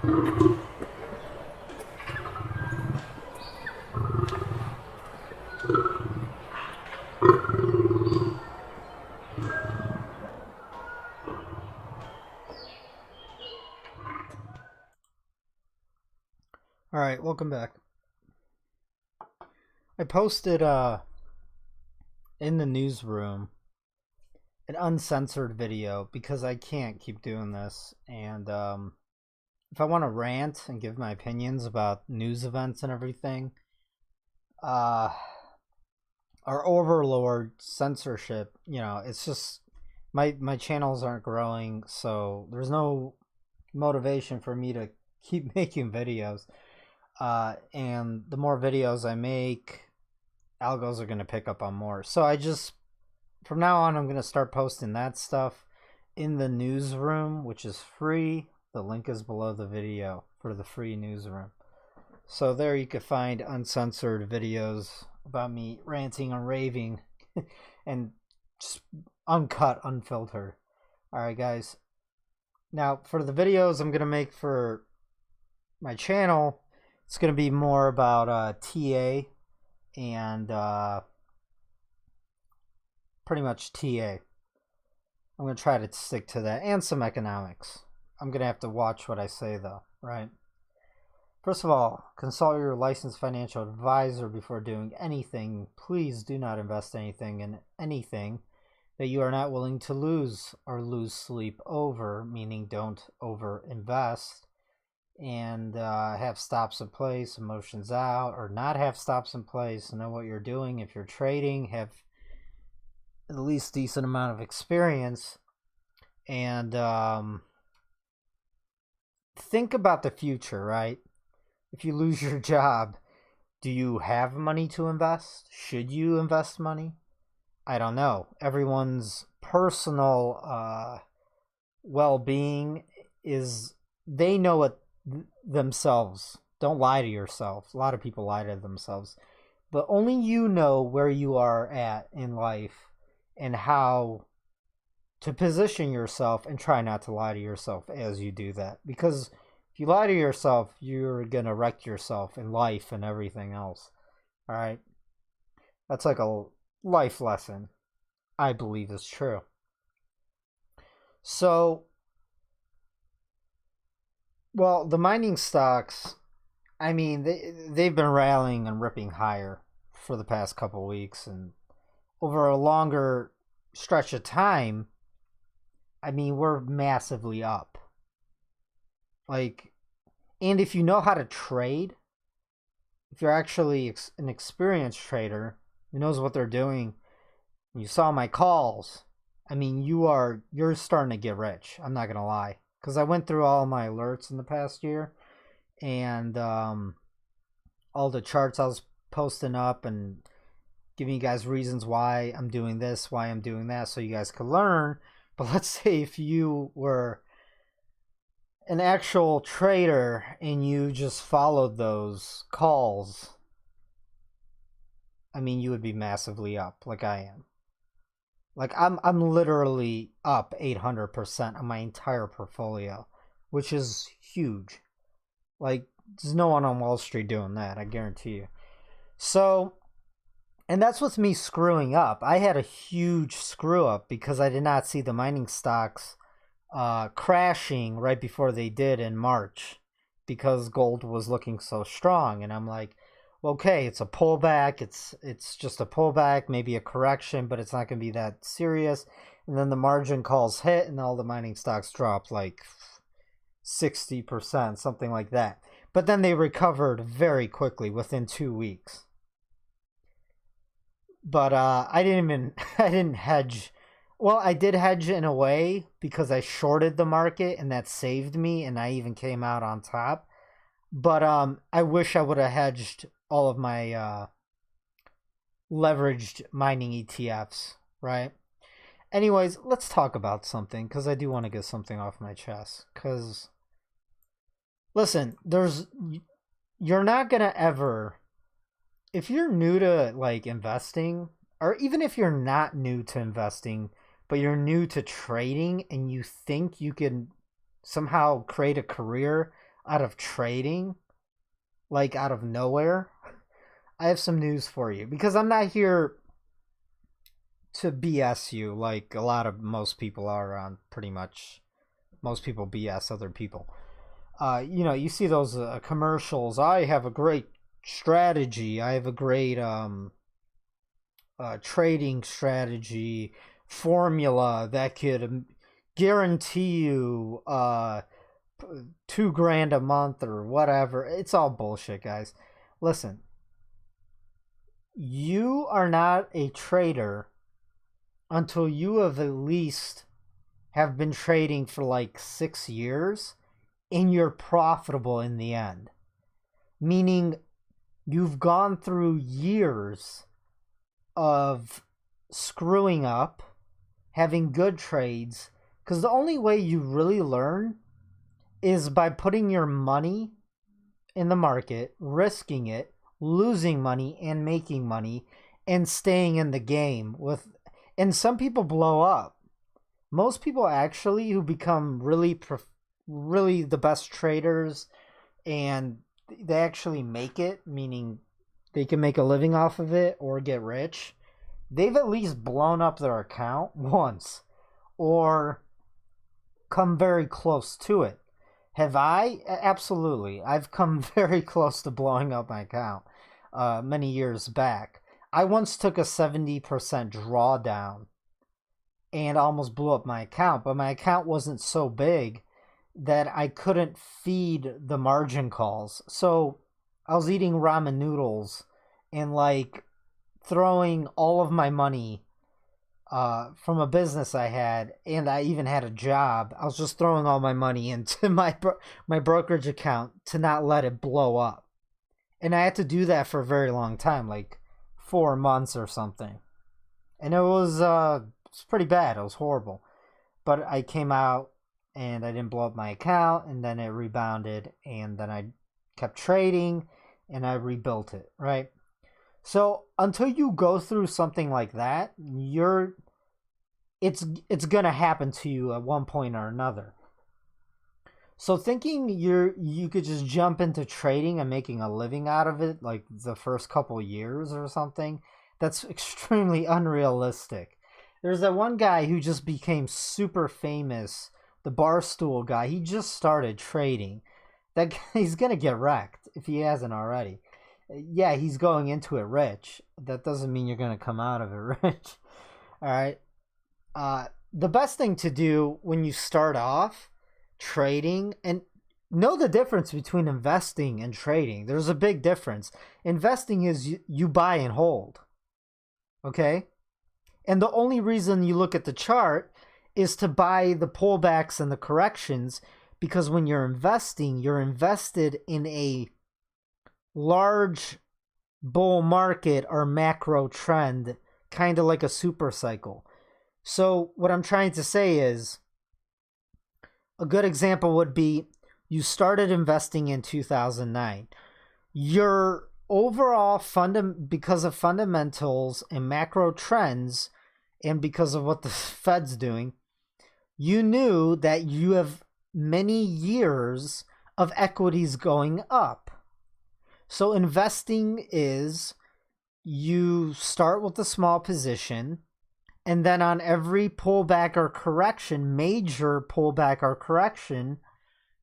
All right, welcome back. I posted in the newsroom an uncensored video because I can't keep doing this, and if I want to rant and give my opinions about news events and everything, our overlord censorship, it's just my channels aren't growing, so there's no motivation for me to keep making videos. And the more videos I make, algos are going to pick up on more. So from now on, I'm going to start posting that stuff in the newsroom, which is free. The link is below the video for the free newsroom. So there you can find uncensored videos about me ranting and raving and just uncut, unfiltered. All right, guys. Now, for the videos I'm going to make for my channel, it's going to be more about TA and pretty much TA. I'm going to try to stick to that, and some economics. I'm going to have to watch what I say, though, right? First of all, consult your licensed financial advisor before doing anything. Please do not invest anything in anything that you are not willing to lose or lose sleep over, meaning don't over-invest. And have stops in place, emotions out, or not have stops in place, know what you're doing. If you're trading, have at least decent amount of experience, and think about the future, right? If you lose your job, do you have money to invest? Should you invest money? I don't know. Everyone's personal well-being is, they know it themselves. Don't lie to yourself. A lot of people lie to themselves, but only you know where you are at in life and how to position yourself, and try not to lie to yourself as you do that, because if you lie to yourself, you're gonna wreck yourself in life and everything else. All right, that's like a life lesson I believe is true. So, well, the mining stocks, I mean, they've been rallying and ripping higher for the past couple weeks, and over a longer stretch of time, I mean, we're massively up. Like, and if you know how to trade, if you're actually an experienced trader who knows what they're doing, you saw my calls, I mean, you're starting to get rich. I'm not gonna lie, because I went through all my alerts in the past year, and all the charts I was posting up and giving you guys reasons why I'm doing this, why I'm doing that, so you guys could learn. But let's say if you were an actual trader and you just followed those calls, I mean, you would be massively up like I am. Like I'm literally up 800% on my entire portfolio, which is huge. Like, there's no one on Wall Street doing that, I guarantee you. So, and that's with me screwing up. I had a huge screw up because I did not see the mining stocks crashing right before they did in March, because gold was looking so strong. And I'm like, okay, it's a pullback. It's just a pullback, maybe a correction, but it's not going to be that serious. And then the margin calls hit, and all the mining stocks dropped like 60%, something like that. But then they recovered very quickly within 2 weeks. But I didn't hedge. Well, I did hedge in a way because I shorted the market, and that saved me, and I even came out on top. But I wish I would have hedged all of my leveraged mining ETFs, right? Anyways, let's talk about something, because I do want to get something off my chest. Because, listen, you're not going to ever, if you're new to like investing, or even if you're not new to investing, but you're new to trading and you think you can somehow create a career out of trading, like out of nowhere, I have some news for you, because I'm not here to BS you like most people are on. Pretty much most people BS other people. You see those commercials. I have a great strategy. I have a great trading strategy formula that could guarantee you $2,000 a month or whatever. It's all bullshit, guys. Listen, you are not a trader until you have at least have been trading for like 6 years and you're profitable in the end. Meaning you've gone through years of screwing up, having good trades, because the only way you really learn is by putting your money in the market, risking it, losing money and making money, and staying in the game with. And some people blow up. Most people actually who become really the best traders, and they actually make it, meaning they can make a living off of it or get rich, they've at least blown up their account once or come very close to it. Have I? Absolutely. I've come very close to blowing up my account many years back. I once took a 70% drawdown and almost blew up my account, but my account wasn't so big that I couldn't feed the margin calls. So I was eating ramen noodles and like throwing all of my money from a business I had, and I even had a job. I was just throwing all my money into my brokerage account to not let it blow up. And I had to do that for a very long time, like 4 months or something. And it was pretty bad. It was horrible. But I came out and I didn't blow up my account, and then it rebounded, and then I kept trading and I rebuilt it, right? So until you go through something like that, it's gonna happen to you at one point or another. So thinking you could just jump into trading and making a living out of it like the first couple years or something, that's extremely unrealistic. There's that one guy who just became super famous, the Barstool guy. He just started trading. That guy, he's gonna get wrecked if he hasn't already. Yeah, he's going into it rich. That doesn't mean you're gonna come out of it rich. All right. The best thing to do when you start off trading, and know the difference between investing and trading. There's a big difference. Investing is you buy and hold. Okay? And the only reason you look at the chart is to buy the pullbacks and the corrections, because when you're investing, you're invested in a large bull market or macro trend, kind of like a super cycle. So what I'm trying to say is, a good example would be you started investing in 2009. Your overall because of fundamentals and macro trends, and because of what the Fed's doing, you knew that you have many years of equities going up. So investing is you start with a small position, and then on every pullback or correction, major pullback or correction,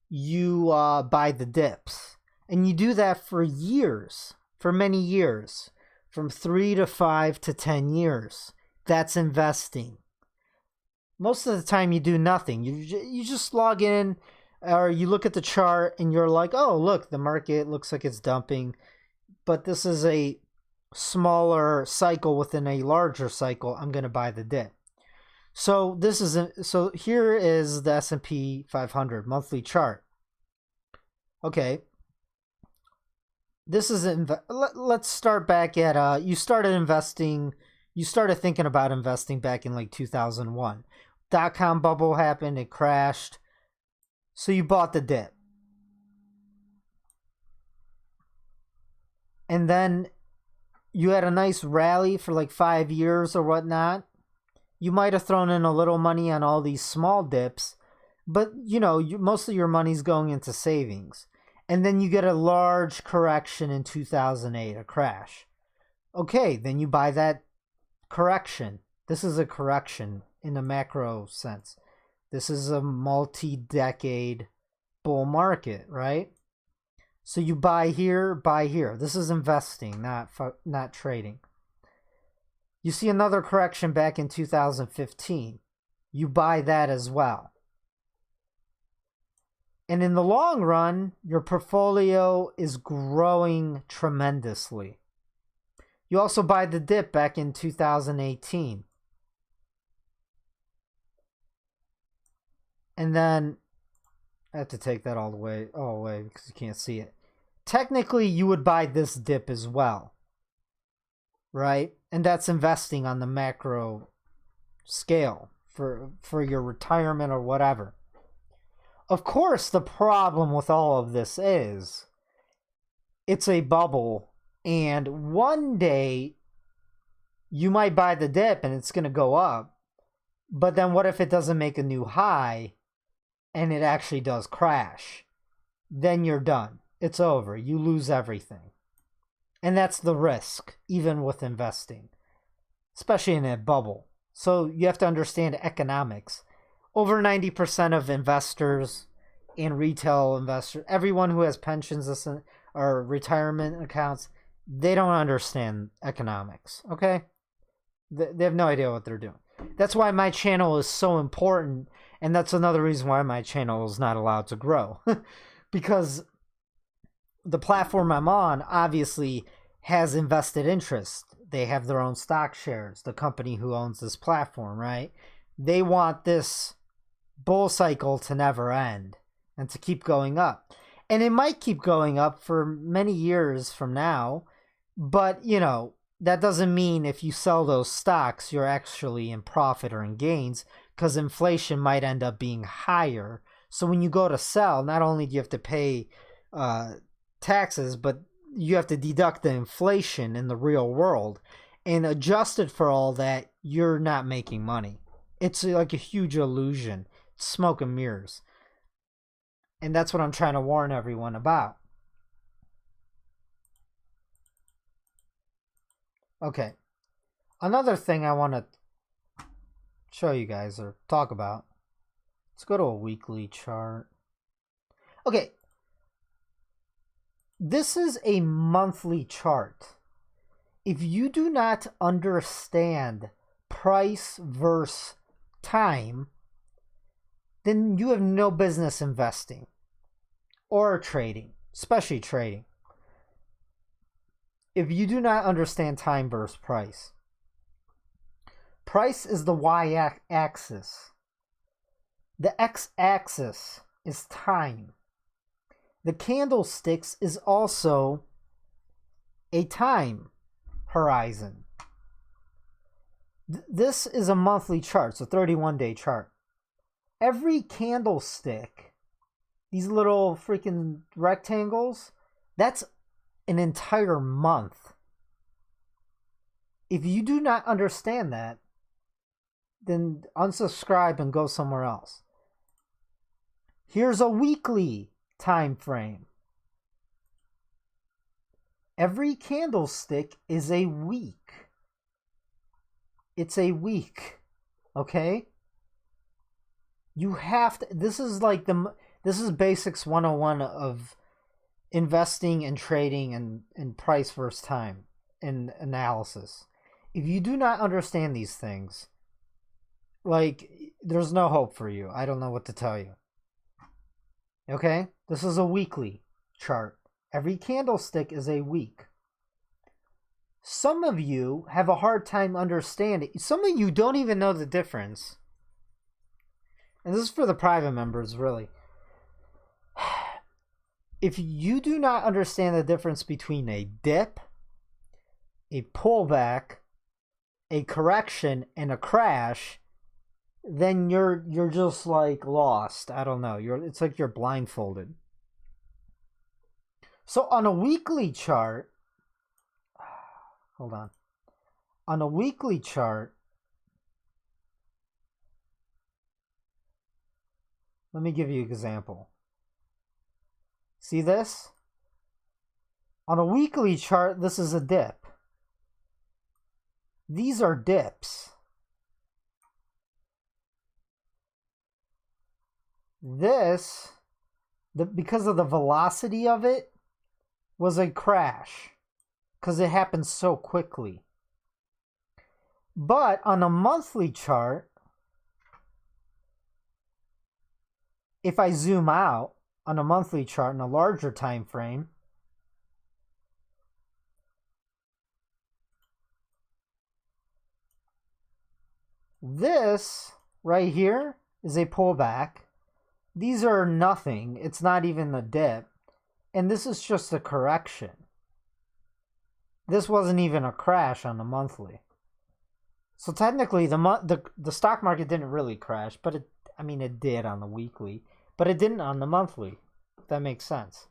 you buy the dips. And you do that for years, for many years, from 3 to 5 to 10 years. That's investing. Most of the time you do nothing. You just log in, or you look at the chart and you're like, oh, look, the market looks like it's dumping. But this is a smaller cycle within a larger cycle. I'm going to buy the dip. So here is the S&P 500 monthly chart. Okay. This is let's start back at you started thinking about investing back in like 2001. Dot-com bubble happened, it crashed. So you bought the dip. And then you had a nice rally for like 5 years or whatnot. You might have thrown in a little money on all these small dips, but most of your money's going into savings. And then you get a large correction in 2008, a crash. Okay, then you buy that correction. This is a correction in a macro sense. This is a multi-decade bull market, right? So you buy here, buy here. This is investing, not trading. You see another correction back in 2015. You buy that as well. And in the long run, your portfolio is growing tremendously. You also buy the dip back in 2018. And then I have to take that all away because you can't see it. Technically, you would buy this dip as well, right? And that's investing on the macro scale for your retirement or whatever. Of course, the problem with all of this is it's a bubble, and one day you might buy the dip and it's going to go up, but then what if it doesn't make a new high and it actually does crash? Then you're done. It's over. You lose everything. And that's the risk, even with investing, especially in a bubble. So you have to understand economics. Over 90% of investors and retail investors, everyone who has pensions or retirement accounts, they don't understand economics, okay? They have no idea what they're doing. That's why my channel is so important, and that's another reason why my channel is not allowed to grow. Because the platform I'm on obviously has invested interest. They have their own stock shares, the company who owns this platform, right? They want this bull cycle to never end and to keep going up. And it might keep going up for many years from now, but that doesn't mean if you sell those stocks, you're actually in profit or in gains, because inflation might end up being higher. So when you go to sell, not only do you have to pay taxes, but you have to deduct the inflation in the real world. And adjusted for all that, you're not making money. It's like a huge illusion. It's smoke and mirrors. And that's what I'm trying to warn everyone about. Okay. Another thing I want to show you guys or talk about. Let's go to a weekly chart. Okay. This is a monthly chart. If you do not understand price versus time, then you have no business investing or trading, especially trading. If you do not understand time versus price, price is the y-axis. The x-axis is time. The candlesticks is also a time horizon. This is a monthly chart, so 31-day chart. Every candlestick, these little freaking rectangles, that's an entire month. If you do not understand that, then unsubscribe and go somewhere else. Here's a weekly time frame. Every candlestick is a week. It's a week, okay? You have to, this is basics 101 of investing and trading and price versus time and analysis. If you do not understand these things, there's no hope for you. I don't know what to tell you. Okay? This is a weekly chart. Every candlestick is a week. Some of you have a hard time understanding. Some of you don't even know the difference. And this is for the private members, really. If you do not understand the difference between a dip, a pullback, a correction, and a crash, then you're just lost. I don't know. It's like you're blindfolded. So on a weekly chart, hold on. On a weekly chart, Let me give you an example. See this? On a weekly chart, this is a dip. These are dips. This, because of the velocity of it, was a crash because it happened so quickly. But on a monthly chart, if I zoom out on a monthly chart in a larger time frame, this right here is a pullback. These are nothing. It's not even a dip. And this is just a correction. This wasn't even a crash on the monthly. So technically, the stock market didn't really crash, but it did on the weekly, but it didn't on the monthly. If that makes sense.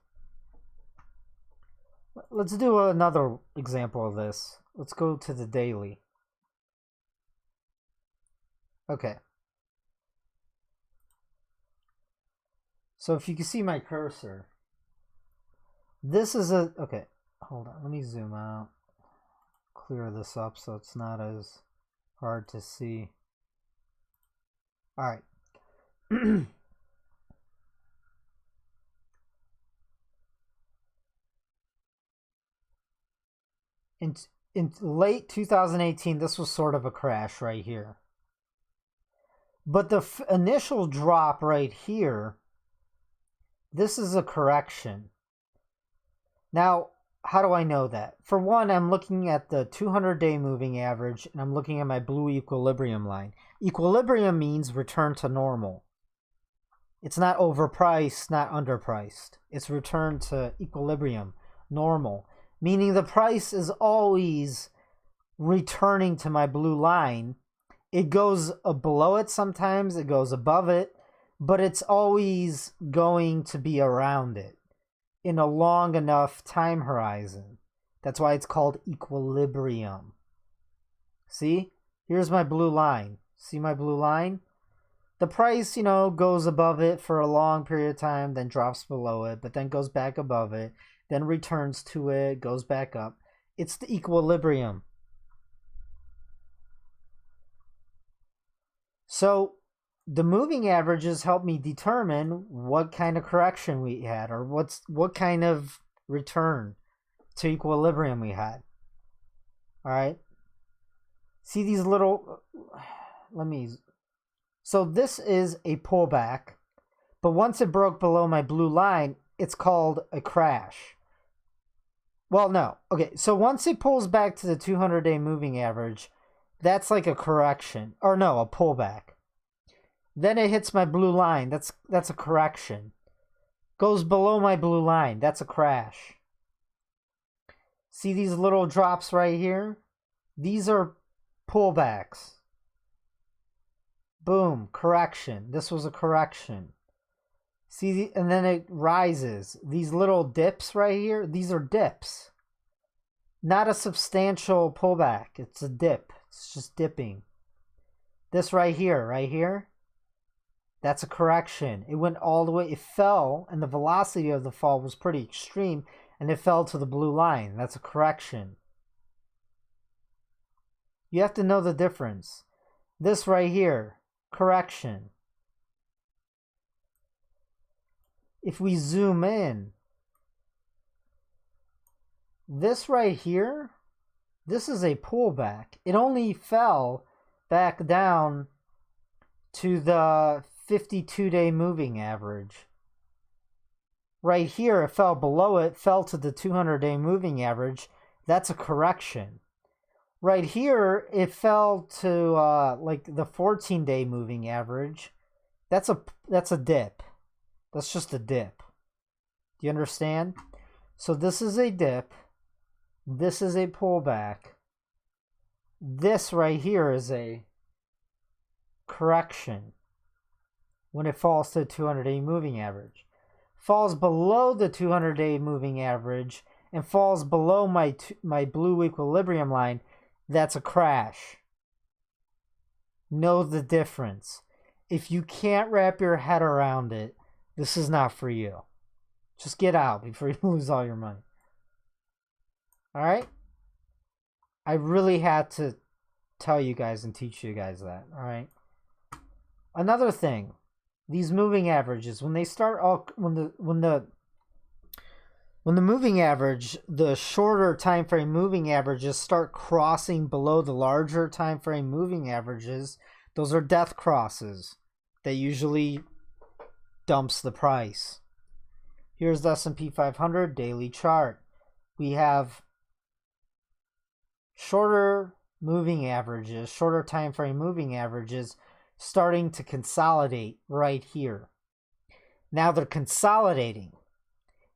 Let's do another example of this. Let's go to the daily. Okay. So if you can see my cursor, this is okay, hold on, let me zoom out, clear this up so it's not as hard to see. All right. In late 2018, this was sort of a crash right here. But the initial drop right here, this is a correction. Now, how do I know that? For one, I'm looking at the 200-day moving average, and I'm looking at my blue equilibrium line. Equilibrium means return to normal. It's not overpriced, not underpriced. It's return to equilibrium, normal. Meaning the price is always returning to my blue line. It goes below it sometimes, it goes above it, but it's always going to be around it in a long enough time horizon. That's why it's called equilibrium. See? Here's my blue line. See my blue line? The price, goes above it for a long period of time, then drops below it, but then goes back above it, then returns to it, goes back up. It's the equilibrium. So the moving averages help me determine what kind of correction we had, or what kind of return to equilibrium we had. All right. See these little, so this is a pullback, but once it broke below my blue line, it's called a crash. Well, no. Okay, so once it pulls back to the 200-day moving average, that's like a correction. Or no, a pullback. Then it hits my blue line. That's a correction. Goes below my blue line. That's a crash. See these little drops right here? These are pullbacks. Boom, correction. This was a correction. See, and then it rises. These little dips right here, these are dips. Not a substantial pullback. It's a dip. It's just dipping. This right here, that's a correction. It went all the way, it fell, and the velocity of the fall was pretty extreme, and it fell to the blue line. That's a correction. You have to know the difference. This right here, correction. If we zoom in, this right here, this is a pullback. It only fell back down to the 52-day moving average. Right here, it fell below it, fell to the 200-day moving average. That's a correction. Right here, it fell to like the 14-day moving average. That's a dip. That's just a dip. Do you understand? So this is a dip. This is a pullback. This right here is a correction when it falls to the 200-day moving average. Falls below the 200-day moving average and falls below my blue equilibrium line, that's a crash. Know the difference. If you can't wrap your head around it, this is not for you. Just get out before you lose all your money. All right? I really had to tell you guys and teach you guys that. All right? Another thing, these moving averages, when they start all when the moving average, the shorter time frame moving averages start crossing below the larger time frame moving averages, those are death crosses. That usually dumps the price. Here's the S&P 500 daily chart. We have shorter moving averages, shorter time frame moving averages starting to consolidate right here. Now they're consolidating.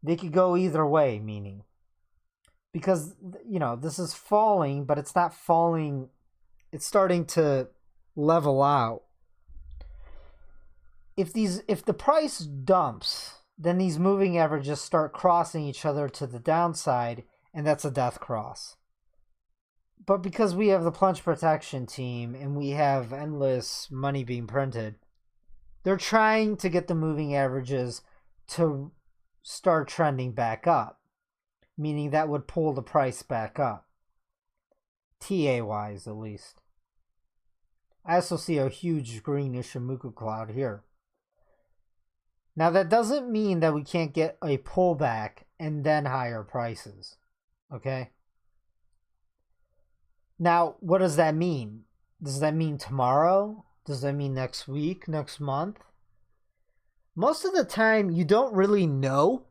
They could go either way, meaning because this is falling, but it's not falling. It's starting to level out. If the price dumps, then these moving averages start crossing each other to the downside, and that's a death cross. But because we have the plunge protection team and we have endless money being printed, they're trying to get the moving averages to start trending back up, meaning that would pull the price back up, TA-wise at least. I also see a huge greenish Ishimoku cloud here. Now that doesn't mean that we can't get a pullback and then higher prices, okay? Now, what does that mean? Does that mean tomorrow? Does that mean next week, next month? Most of the time, you don't really know.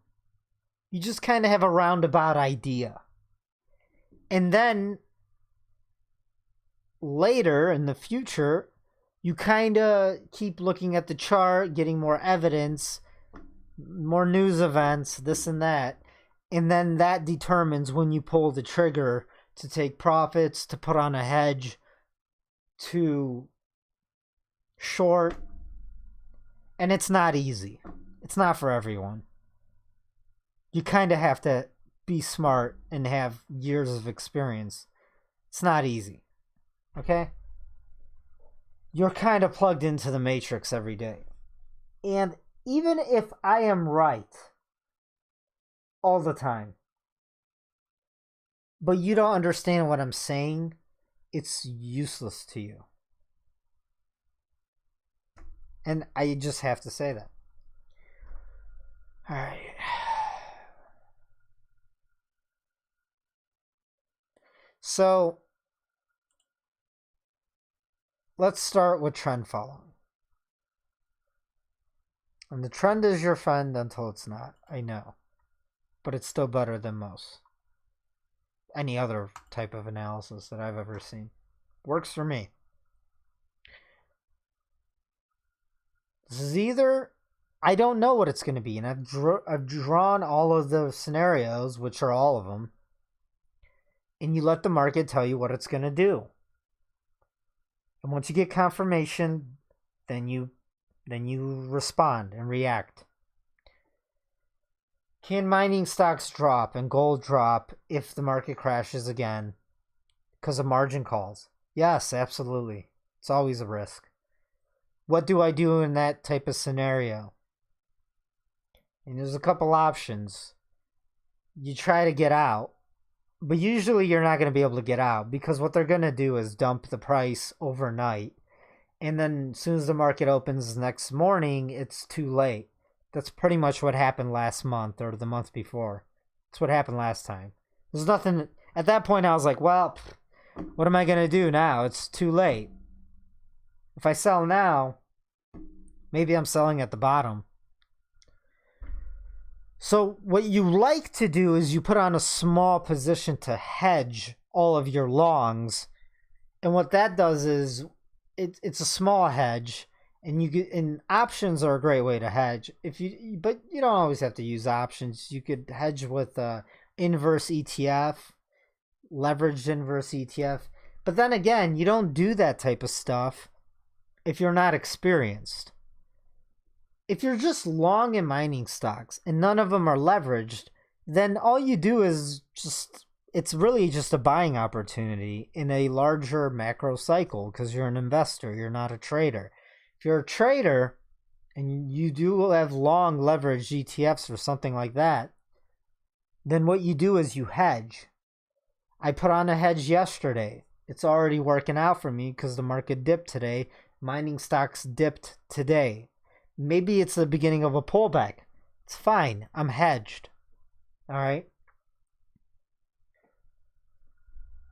You just kind of have a roundabout idea. And then later in the future, you kind of keep looking at the chart, getting more evidence, more news events, this and that. And then that determines when you pull the trigger to take profits, to put on a hedge, to short. And it's not easy. It's not for everyone. You kind of have to be smart and have years of experience. It's not easy. Okay? You're kind of plugged into the matrix every day. And even if I am right all the time, but you don't understand what I'm saying, it's useless to you. And I just have to say that. All right. So let's start with trend following. And the trend is your friend until it's not. I know. But it's still better than most. Any other type of analysis that I've ever seen. Works for me. This is either, I don't know what it's going to be. And I've drawn all of the scenarios, which are all of them. And you let the market tell you what it's going to do. And once you get confirmation, then you respond and react. Can mining stocks drop and gold drop if the market crashes again because of margin calls? Yes, absolutely. It's always a risk. What do I do in that type of scenario? And there's a couple options. You try to get out, but usually you're not going to be able to get out because what they're going to do is dump the price overnight. And then as soon as the market opens next morning, it's too late. That's pretty much what happened last month or the month before. That's what happened last time. There's nothing. At that point, I was like, well, what am I going to do now? It's too late. If I sell now, maybe I'm selling at the bottom. So what you like to do is you put on a small position to hedge all of your longs. And what that does is it's a small hedge. And options are a great way to hedge. But you don't always have to use options. You could hedge with inverse ETF, leveraged inverse ETF. But then again, you don't do that type of stuff if you're not experienced. If you're just long in mining stocks and none of them are leveraged, then all you do is it's really just a buying opportunity in a larger macro cycle because you're an investor, you're not a trader. If you're a trader and you do have long leverage ETFs or something like that, then what you do is you hedge. I put on a hedge yesterday. It's already working out for me because the market dipped today. Mining stocks dipped today. Maybe it's the beginning of a pullback. It's fine. I'm hedged. All right.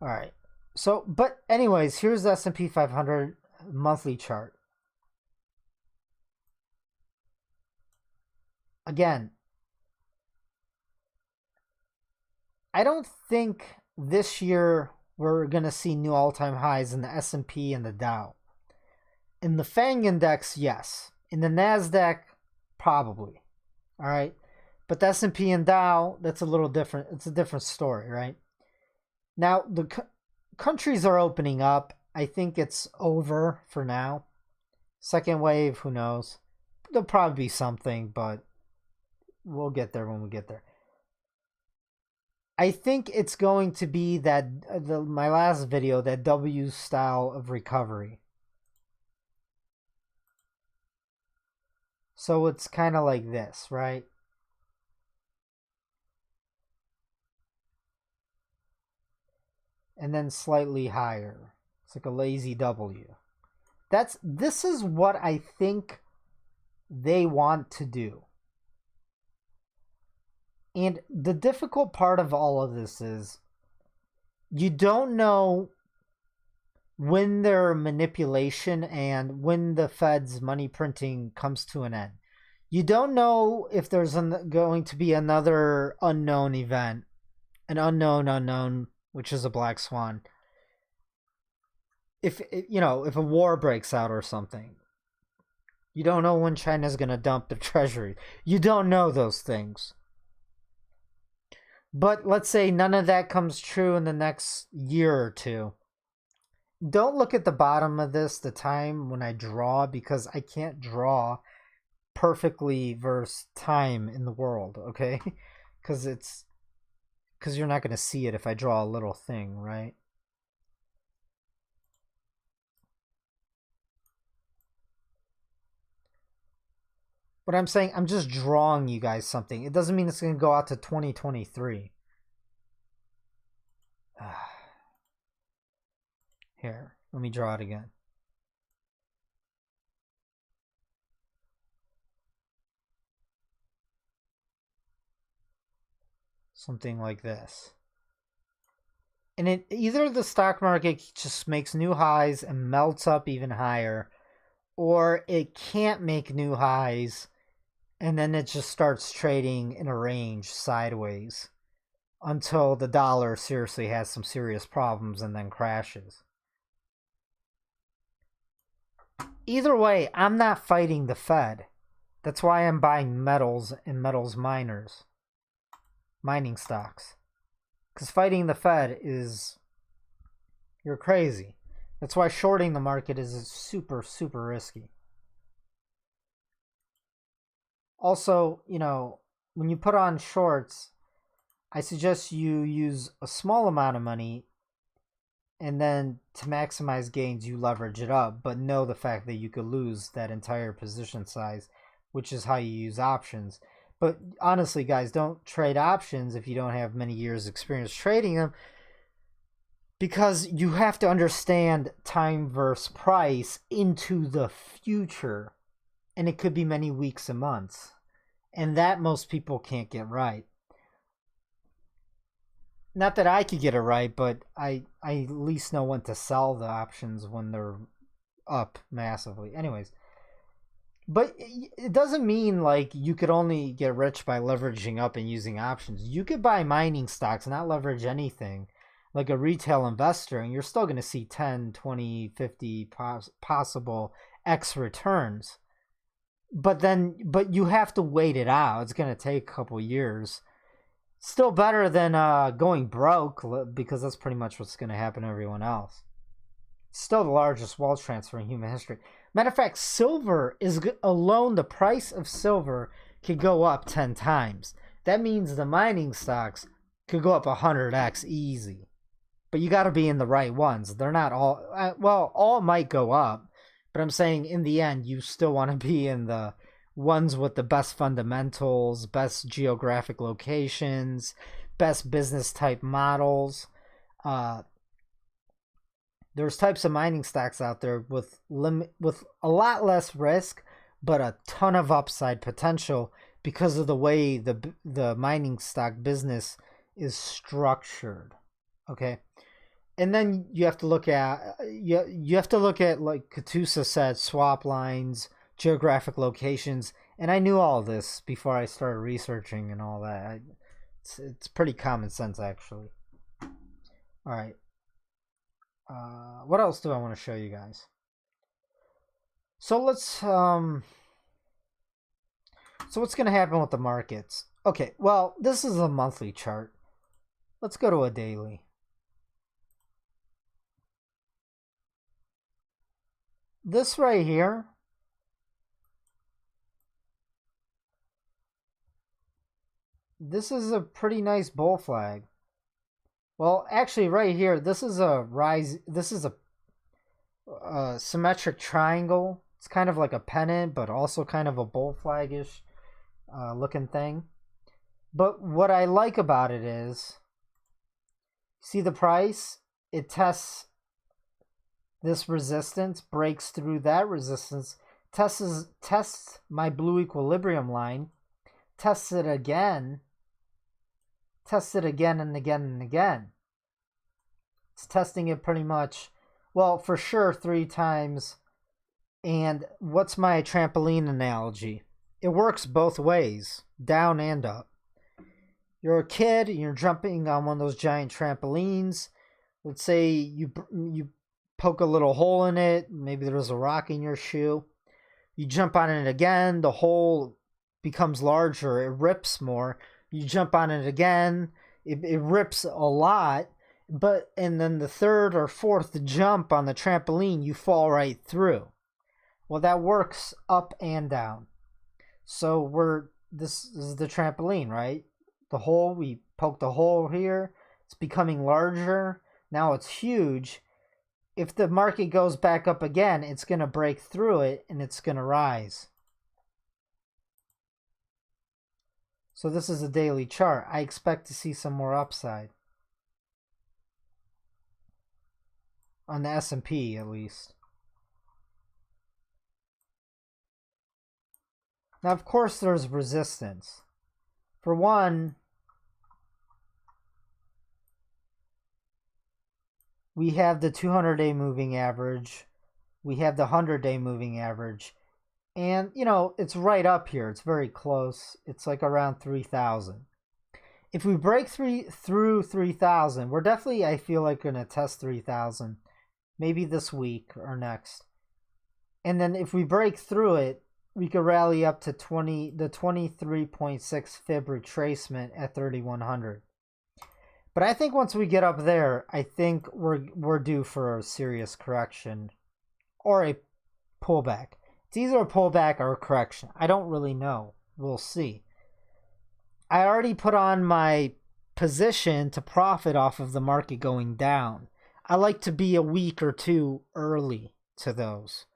All right. So, but anyways, here's the S&P 500 monthly chart. Again, I don't think this year we're going to see new all-time highs in the S&P and the Dow. In the FANG index, yes. In the Nasdaq, probably. All right. But the S&P and Dow, that's a little different. It's a different story, right? Now, the countries are opening up. I think it's over for now. Second wave, who knows? There'll probably be something, but we'll get there when we get there. I think it's going to be that my last video, that W style of recovery. So it's kind of like this, right? And then slightly higher. It's like a lazy W. This is what I think they want to do. And the difficult part of all of this is you don't know when their manipulation and when the Fed's money printing comes to an end. You don't know if there's going to be another unknown event, an unknown, which is a black swan. If a war breaks out or something, you don't know when China's going to dump the treasury. You don't know those things. But let's say none of that comes true in the next year or two. Don't look at the bottom of this, the time when I draw, because I can't draw perfectly versus time in the world, okay? Because you're not going to see it if I draw a little thing, right? But I'm saying, I'm just drawing you guys something. It doesn't mean it's going to go out to 2023. Here, let me draw it again. Something like this. And either the stock market just makes new highs and melts up even higher, or it can't make new highs and then it just starts trading in a range sideways until the dollar seriously has some serious problems and then crashes. Either way, I'm not fighting the Fed. That's why I'm buying metals and metals miners, mining stocks. Because fighting the Fed is, you're crazy. That's why shorting the market is super, super risky. Also, when you put on shorts, I suggest you use a small amount of money and then to maximize gains, you leverage it up, but know the fact that you could lose that entire position size, which is how you use options. But honestly, guys, don't trade options if you don't have many years experience trading them, because you have to understand time versus price into the future, and it could be many weeks and months, and that most people can't get right. Not that I could get it right, but I at least know when to sell the options when they're up massively. Anyways, but it doesn't mean like you could only get rich by leveraging up and using options. You could buy mining stocks, not leverage anything, like a retail investor, and you're still going to see 10, 20, 50 possible X returns. But you have to wait it out. It's going to take a couple years. Still better than going broke, because that's pretty much what's going to happen to everyone else. Still the largest wealth transfer in human history. Matter of fact, silver is alone, the price of silver could go up 10 times. That means the mining stocks could go up 100x easy. But you got to be in the right ones. They're not all, well, all might go up, But I'm saying in the end, you still want to be in the ones with the best fundamentals, best geographic locations, best business type models. Uh, there's types of mining stocks out there with a lot less risk, but a ton of upside potential because of the way the mining stock business is structured. Okay, and then you have to look at like Katusa said, swap lines, geographic locations, and I knew all this before I started researching and all that. It's pretty common sense actually. All right. What else do I want to show you guys? So so what's going to happen with the markets? Okay, well, this is a monthly chart. Let's go to a daily. This right here, this is a pretty nice bull flag. Well, actually right here, this is a rise. This is a symmetric triangle. It's kind of like a pennant, but also kind of a bull flagish looking thing. But what I like about it is, see the price? It tests this resistance, breaks through that resistance, tests my blue equilibrium line, tests it again and again and again. It's testing it pretty much, well, for sure 3 times. And what's my trampoline analogy? It works both ways, down and up. You're a kid and you're jumping on one of those giant trampolines. Let's say you poke a little hole in it. Maybe there's a rock in your shoe. You jump on it again. The hole becomes larger. It rips more. You jump on it again. It rips a lot. And then the third or fourth jump on the trampoline, you fall right through. Well, that works up and down. So this is the trampoline, right? The hole, we poked a hole here. It's becoming larger. Now it's huge. If the market goes back up again, it's going to break through it and it's going to rise. So this is a daily chart. I expect to see some more upside. On the S&P at least. Now, of course, there's resistance. For one, we have the 200-day moving average. We have the 100-day moving average. And, it's right up here. It's very close. It's like around 3,000. If we break through 3,000, we're definitely, I feel like, going to test 3,000. Maybe this week or next. And then if we break through it, we could rally up to the 23.6 fib retracement at 3,100. But I think once we get up there, I think we're due for a serious correction or a pullback. It's either a pullback or a correction. I don't really know. We'll see. I already put on my position to profit off of the market going down. I like to be a week or two early to those.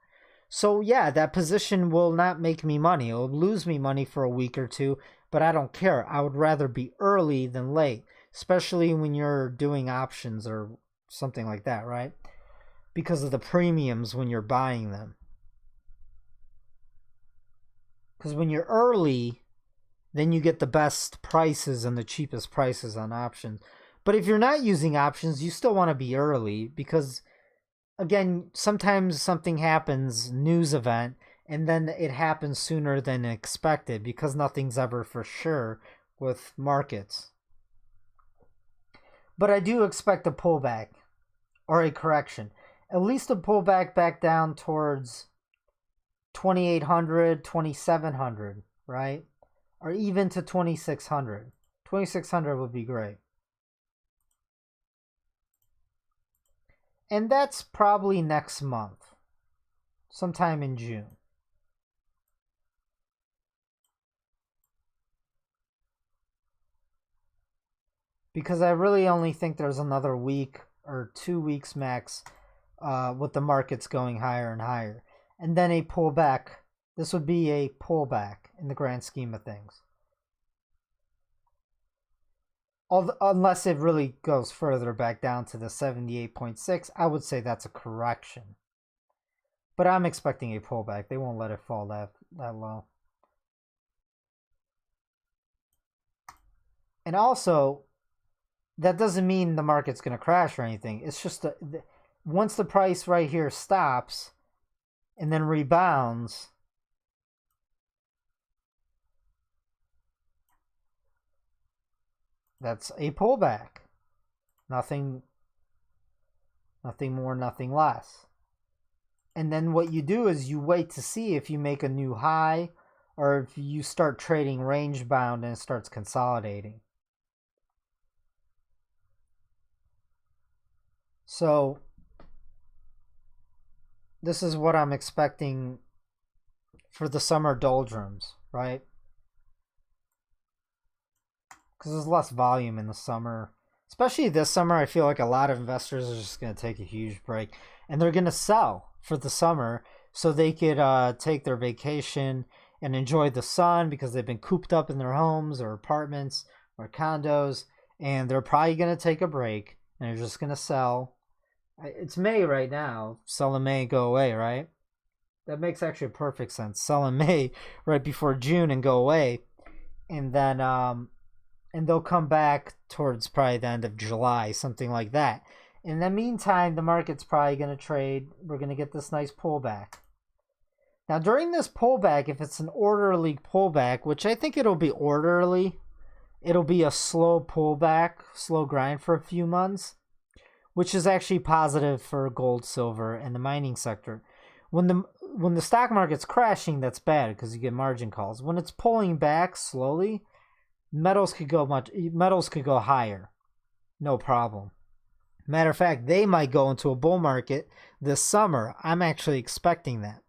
So yeah, that position will not make me money. It will lose me money for a week or two, but I don't care. I would rather be early than late, especially when you're doing options or something like that, right? Because of the premiums when you're buying them. Because when you're early, then you get the best prices and the cheapest prices on options. But if you're not using options, you still want to be early because, again, sometimes something happens, news event, and then it happens sooner than expected because nothing's ever for sure with markets. But I do expect a pullback or a correction. At least a pullback back down towards 2,800, 2,700, right? Or even to 2,600. 2,600 would be great. And that's probably next month, sometime in June. Because I really only think there's another week or 2 weeks max with the markets going higher and higher. and then a pullback. This would be a pullback in the grand scheme of things. Unless it really goes further back down to the 78.6, I would say that's a correction. But I'm expecting a pullback. They won't let it fall that low. And also, that doesn't mean the market's going to crash or anything. It's just once the price right here stops and then rebounds, that's a pullback. Nothing more, nothing less. And then what you do is you wait to see if you make a new high or if you start trading range bound and it starts consolidating. So this is what I'm expecting for the summer doldrums, right? Because there's less volume in the summer. Especially this summer, I feel like a lot of investors are just going to take a huge break. And they're going to sell for the summer so they could take their vacation and enjoy the sun because they've been cooped up in their homes or apartments or condos. And they're probably going to take a break and they're just going to sell. It's May right now. Sell in May, go away, right? That makes actually perfect sense. Sell in May right before June and go away. And then and they'll come back towards probably the end of July, something like that. In the meantime, the market's probably going to trade. We're going to get this nice pullback. Now, during this pullback, if it's an orderly pullback, which I think it'll be orderly, it'll be a slow pullback, slow grind for a few months, which is actually positive for gold, silver, and the mining sector. When the stock market's crashing, that's bad because you get margin calls. When it's pulling back slowly, metals could go higher, no problem. Matter of fact, they might go into a bull market this summer. I'm actually expecting that.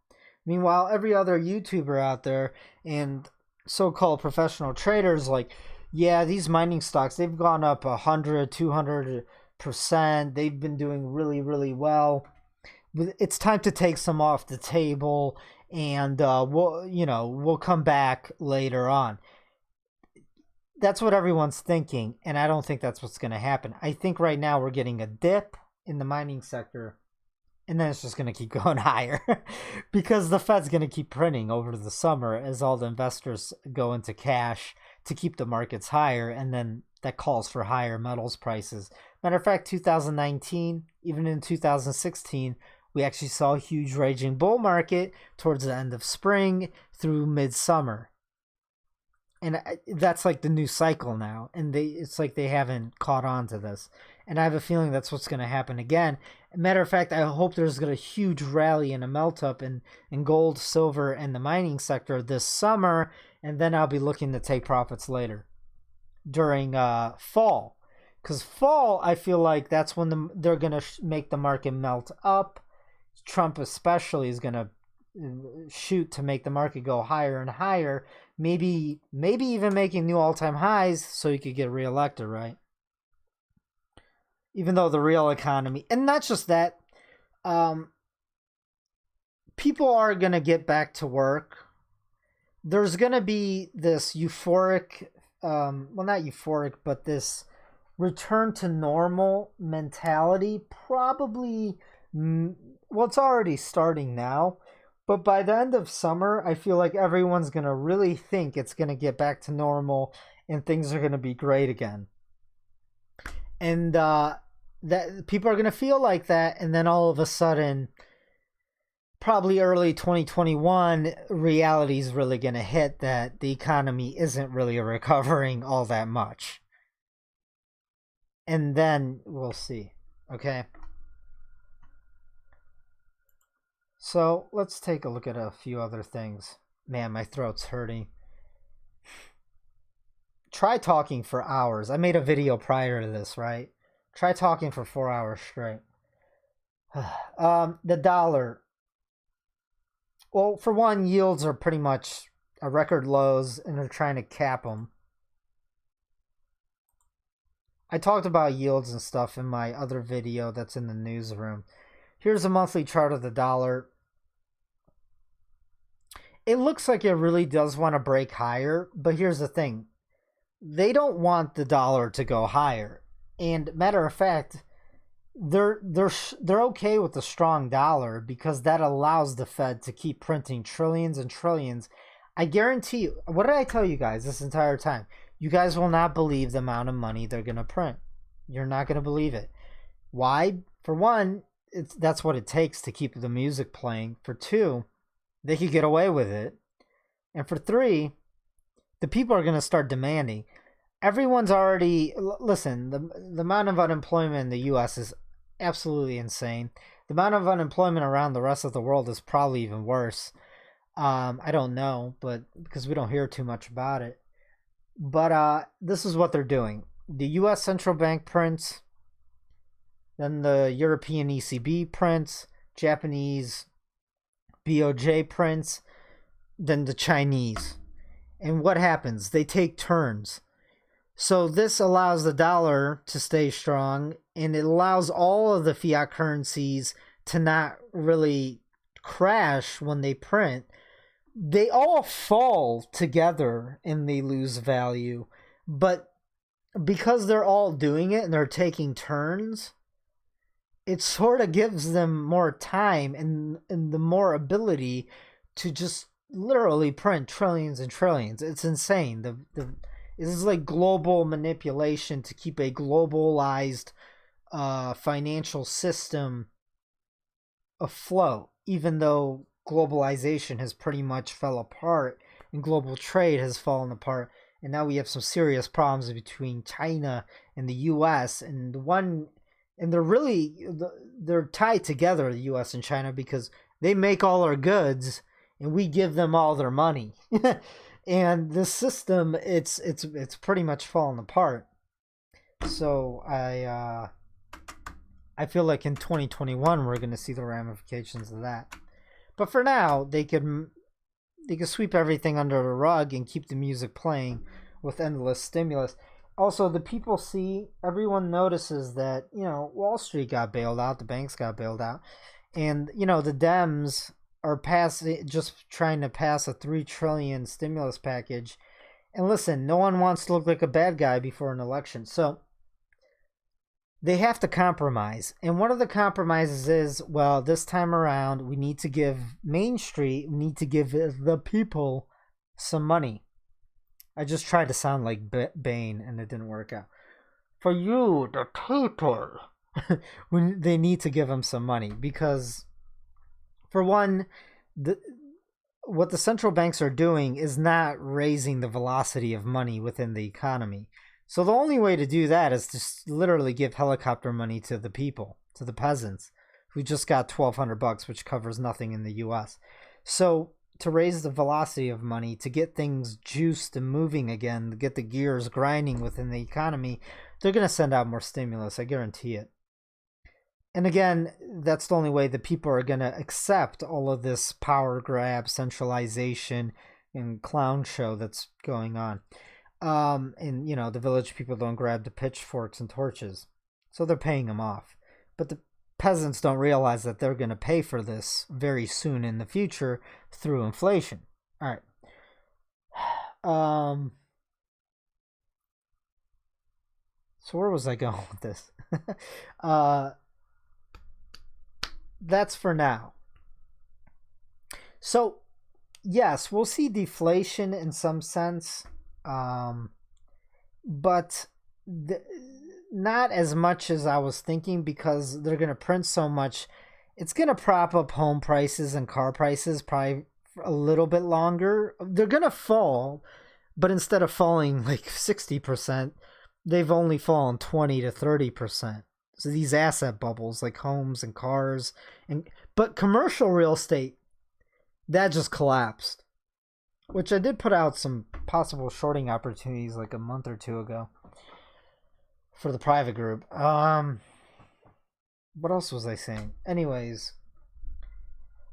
Meanwhile, every other YouTuber out there and so-called professional traders like, yeah, these mining stocks, they've gone up 100, 200%. They've been doing really, really well. It's time to take some off the table, and we'll come back later on. That's what everyone's thinking, and I don't think that's what's going to happen. I think right now we're getting a dip in the mining sector, and then it's just going to keep going higher because the Fed's going to keep printing over the summer as all the investors go into cash to keep the markets higher, and then that calls for higher metals prices. Matter of fact, 2019, even in 2016, we actually saw a huge raging bull market towards the end of spring through midsummer. And that's like the new cycle now. And it's like they haven't caught on to this. And I have a feeling that's what's going to happen again. Matter of fact, I hope there's going to be a huge rally and a melt up in gold, silver, and the mining sector this summer. And then I'll be looking to take profits later during fall. Because fall, I feel like that's when they're going to make the market melt up. Trump especially is going to shoot to make the market go higher and higher. Maybe even making new all-time highs so he could get reelected, right? Even though the real economy, and not just that, people are going to get back to work. There's going to be this euphoric, well, not euphoric, but this return to normal mentality. Probably, well, it's already starting now. But by the end of summer, I feel like everyone's going to really think it's going to get back to normal and things are going to be great again. And that people are going to feel like that. And then all of a sudden, probably early 2021, reality is really going to hit that the economy isn't really recovering all that much. And then we'll see. Okay. So let's take a look at a few other things. Man, my throat's hurting. Try talking for hours. I made a video prior to this, right? Try talking for 4 hours straight. The dollar. Well, for one, yields are pretty much at record lows, and they're trying to cap them. I talked about yields and stuff in my other video that's in the newsroom. Here's a monthly chart of the dollar. it looks like it really does want to break higher, but here's the thing. They don't want the dollar to go higher. And matter of fact, they're okay with the strong dollar because that allows the Fed to keep printing trillions and trillions. I guarantee you, what did I tell you guys this entire time? You guys will not believe the amount of money they're going to print. You're not going to believe it. Why? For one, that's what it takes to keep the music playing. For two, they could get away with it. And for three, the people are going to start demanding. Everyone's already, listen, the amount of unemployment in the U.S. is absolutely insane. The amount of unemployment around the rest of the world is probably even worse. I don't know, but because we don't hear too much about it. But this is what they're doing. The U.S. Central Bank prints, then the European ECB prints, Japanese BOJ prints, then the Chinese. And what happens? They take turns. So this allows the dollar to stay strong, and it allows all of the fiat currencies to not really crash when they print. They all fall together and they lose value. But because they're all doing it and they're taking turns, it sort of gives them more time and the more ability to just literally print trillions and trillions. It's insane. This is like global manipulation to keep a globalized financial system afloat, even though globalization has pretty much fell apart and global trade has fallen apart, and now we have some serious problems between China and the US, and they're tied together, the US and China, because they make all our goods and we give them all their money. And the system, it's pretty much fallen apart. So I feel like in 2021 we're going to see the ramifications of that. But for now, they could sweep everything under the rug and keep the music playing with endless stimulus. Also, the people see, everyone notices that, Wall Street got bailed out, the banks got bailed out, and, the Dems are just trying to pass a $3 trillion stimulus package. And listen, no one wants to look like a bad guy before an election. So they have to compromise. And one of the compromises is, well, this time around, we need to give Main Street, we need to give the people some money. I just tried to sound like Bane, and it didn't work out. For you, the people, when they need to give them some money. Because, for one, what the central banks are doing is not raising the velocity of money within the economy. So the only way to do that is to literally give helicopter money to the people, to the peasants, who just got $1,200, which covers nothing in the U.S. So to raise the velocity of money, to get things juiced and moving again, to get the gears grinding within the economy, they're going to send out more stimulus, I guarantee it. And again, that's the only way the people are going to accept all of this power grab, centralization, and clown show that's going on. And, the village people don't grab the pitchforks and torches. So they're paying them off. But the peasants don't realize that they're going to pay for this very soon in the future through inflation. All right. So where was I going with this? That's for now. So, yes, we'll see deflation in some sense. But not as much as I was thinking, because they're going to print so much. It's going to prop up home prices and car prices probably for a little bit longer. They're going to fall, but instead of falling like 60%, they've only fallen 20 to 30%. So these asset bubbles like homes and cars, but commercial real estate, that just collapsed. Which I did put out some possible shorting opportunities like a month or two ago for the private group. What else was I saying? Anyways,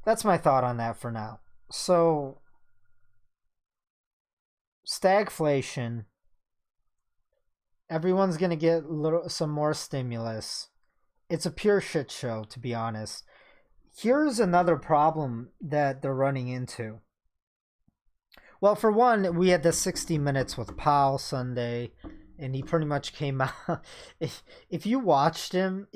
that's my thought on that for now. So, stagflation. Everyone's going to get some more stimulus. It's a pure shit show, to be honest. Here's another problem that they're running into. Well, for one, we had the 60 minutes with Powell Sunday, and he pretty much came out. If you watch him,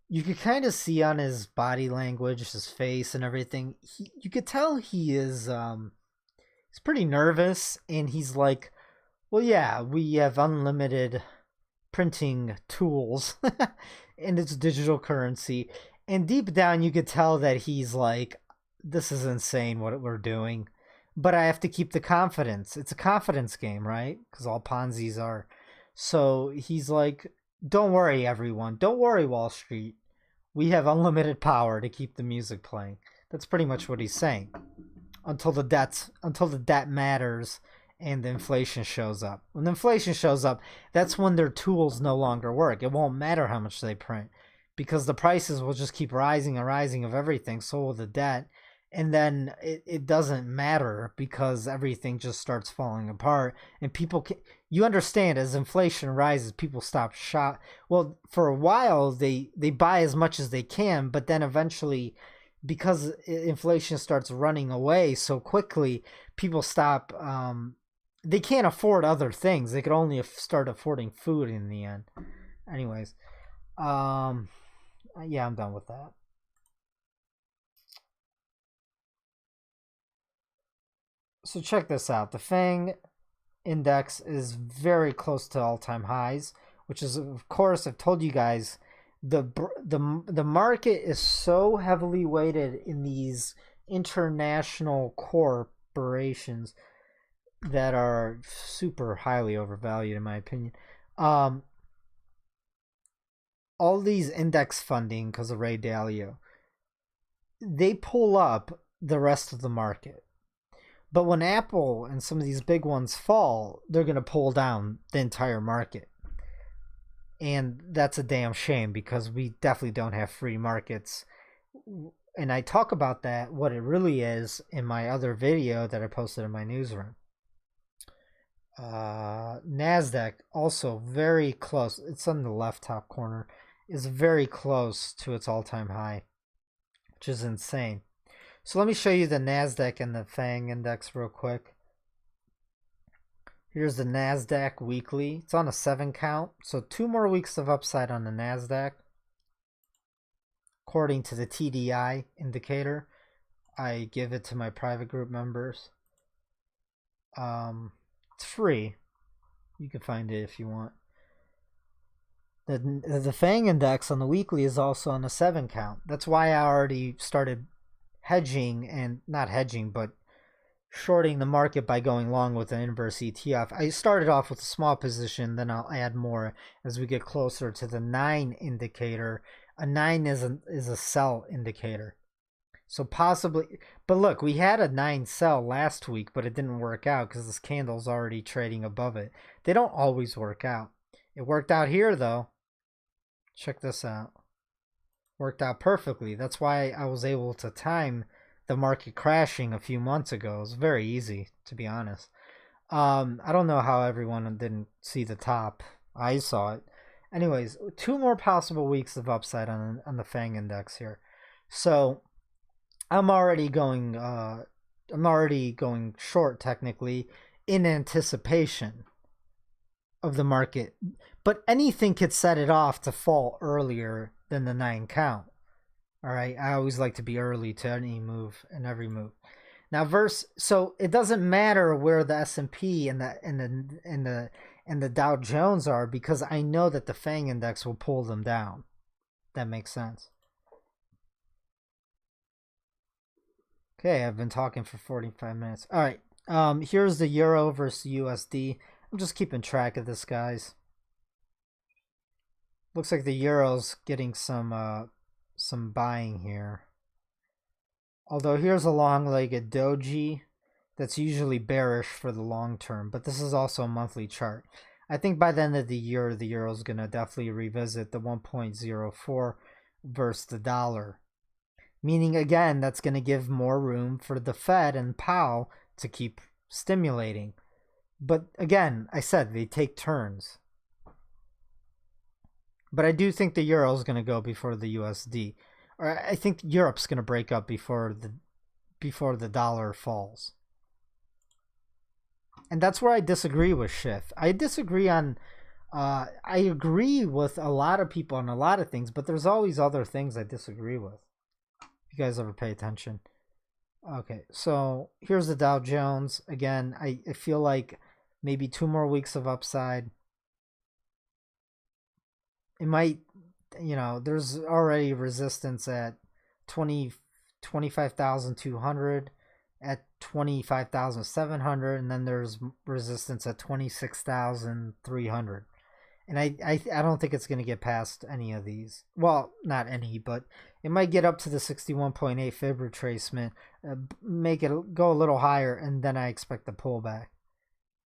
you could kind of see on his body language, his face, and everything. You could tell he is he's pretty nervous, and he's like, "Well, yeah, we have unlimited printing tools, and it's digital currency." And deep down, you could tell that he's like, "This is insane what we're doing." But I have to keep the confidence. It's a confidence game, right? Because all Ponzi's are. So he's like, don't worry, everyone. Don't worry, Wall Street. We have unlimited power to keep the music playing. That's pretty much what he's saying. Until the debt matters and the inflation shows up. When the inflation shows up, that's when their tools no longer work. It won't matter how much they print because the prices will just keep rising and rising of everything. So will the debt. And then it doesn't matter because everything just starts falling apart. And people can, you understand, as inflation rises, people stop shop. Well, for a while, they buy as much as they can, but then eventually, because inflation starts running away so quickly, people stop. They can't afford other things. They could only start affording food in the end. Anyways, yeah, I'm done with that. So check this out. The FANG index is very close to all-time highs, which is, of course, I've told you guys, the market is so heavily weighted in these international corporations that are super highly overvalued, in my opinion. All these index funding, because of Ray Dalio, they pull up the rest of the market. But when Apple and some of these big ones fall, they're going to pull down the entire market. And that's a damn shame because we definitely don't have free markets. And I talk about that, what it really is, in my other video that I posted in my newsroom. Nasdaq, also very close. It's on the left top corner. Is very close to its all-time high, which is insane. So let me show you the Nasdaq and the FANG index real quick. Here's the Nasdaq weekly. It's on a 7 count. So 2 more weeks of upside on the Nasdaq. According to the TDI indicator. I give it to my private group members. It's free. You can find it if you want. The FANG index on the weekly is also on a 7 count. That's why I already started hedging, and not hedging, but shorting the market by going long with an inverse ETF. I started off with a small position, then I'll add more as we get closer to the 9 indicator. A 9 is a sell indicator. So possibly, but look, we had a 9 sell last week, but it didn't work out because this candle's already trading above it. They don't always work out. It worked out here though. Check this out. Worked out perfectly. That's why I was able to time the market crashing a few months ago. It was very easy, to be honest. I don't know how everyone didn't see the top. I saw it. Anyways, 2 more possible weeks of upside on the FANG index here. So I'm already going short technically in anticipation of the market. But anything could set it off to fall earlier than the 9 count. All right, I always like to be early to any move and every move. Now, so it doesn't matter where the S&P and the Dow Jones are because I know that the FANG index will pull them down. That makes sense. Okay, I've been talking for 45 minutes. All right, here's the euro versus USD. I'm just keeping track of this, guys. Looks like the euro's getting some buying here. Although here's a long-legged doji that's usually bearish for the long term, but this is also a monthly chart. I think by the end of the euro's going to definitely revisit the 1.04 versus the dollar. Meaning, again, that's going to give more room for the Fed and Powell to keep stimulating. But again, I said they take turns. But I do think the euro is going to go before the USD. Or I think Europe's going to break up before the dollar falls. And that's where I disagree with Schiff. I disagree on I agree with a lot of people on a lot of things, but there's always other things I disagree with. If you guys ever pay attention. Okay, so here's the Dow Jones. Again, I feel like maybe 2 more weeks of upside. It might, there's already resistance at 25,200, at 25,700, and then there's resistance at 26,300. And I don't think it's going to get past any of these. Well, not any, but it might get up to the 61.8 fib retracement, make it go a little higher, and then I expect the pullback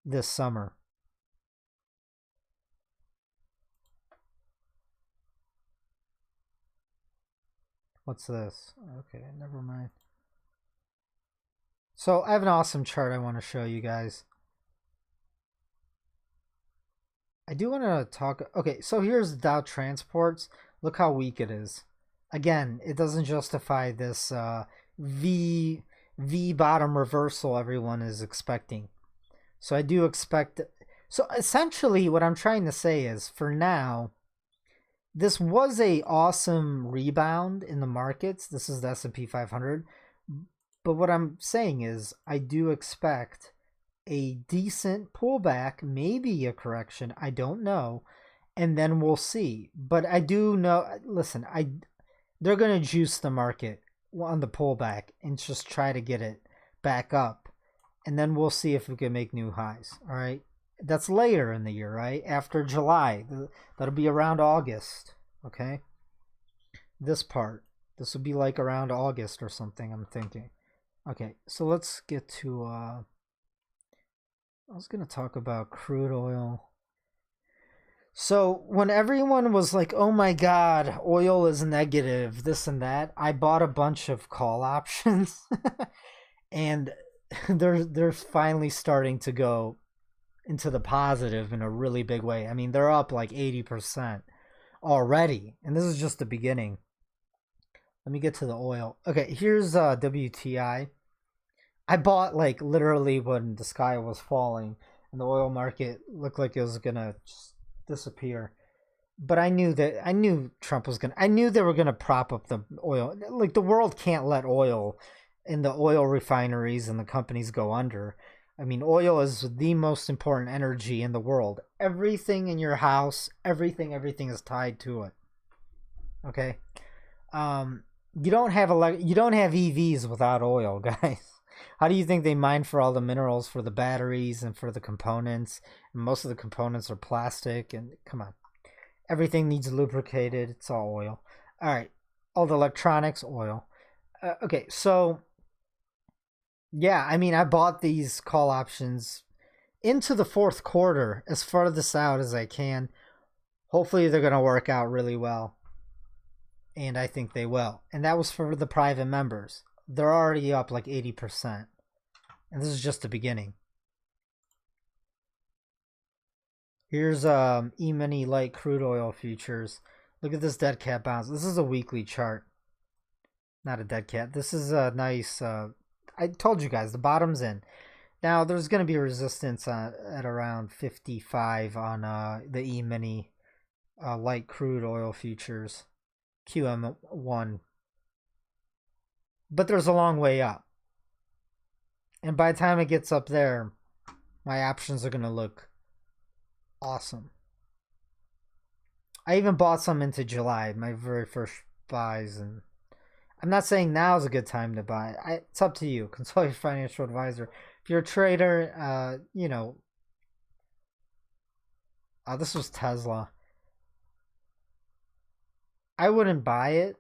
this summer. What's this? Okay, never mind. So I have an awesome chart I want to show you guys. I do want to talk. Okay, so here's the Dow Transports. Look how weak it is. Again, it doesn't justify this V bottom reversal everyone is expecting. So I do expect. So essentially, what I'm trying to say is, for now, this was a awesome rebound in the markets. This is the S&P 500. But what I'm saying is, I do expect a decent pullback, maybe a correction, I don't know, and then we'll see. But I do know, listen, they're going to juice the market on the pullback and just try to get it back up, and then we'll see if we can make new highs. All right, that's later in the year, right? After July, that'll be around August. Okay, this will be like around August or something, I'm thinking. Okay, so let's get to I was going to talk about crude oil. So when everyone was like, oh my God, oil is negative, this and that, I bought a bunch of call options and they're finally starting to go into the positive in a really big way. I mean, they're up like 80% already, and this is just the beginning. Let me get to the oil. Okay, here's WTI. I bought like literally when the sky was falling and the oil market looked like it was gonna just disappear. But I knew Trump was I knew they were gonna prop up the oil. Like, the world can't let oil and the oil refineries and the companies go under. I mean, oil is the most important energy in the world. Everything in your house, everything is tied to it. Okay, you don't have EVs without oil, guys. How do you think they mine for all the minerals for the batteries and for the components? And most of the components are plastic, and come on. Everything needs lubricated. It's all oil. All right. All the electronics, oil. Okay, so yeah, I mean, I bought these call options into the fourth quarter as farthest out as I can. Hopefully they're going to work out really well. And I think they will. And that was for the private members. They're already up like 80%. And this is just the beginning. Here's E-mini light crude oil futures. Look at this dead cat bounce. This is a weekly chart. Not a dead cat. This is a nice... I told you guys, the bottom's in. Now, there's going to be resistance at around 55 on the E-mini light crude oil futures. QM1. But there's a long way up. And by the time it gets up there, my options are going to look awesome. I even bought some into July, my very first buys. And I'm not saying now is a good time to buy. It's up to you. Consult your financial advisor. If you're a trader, this was Tesla. I wouldn't buy it,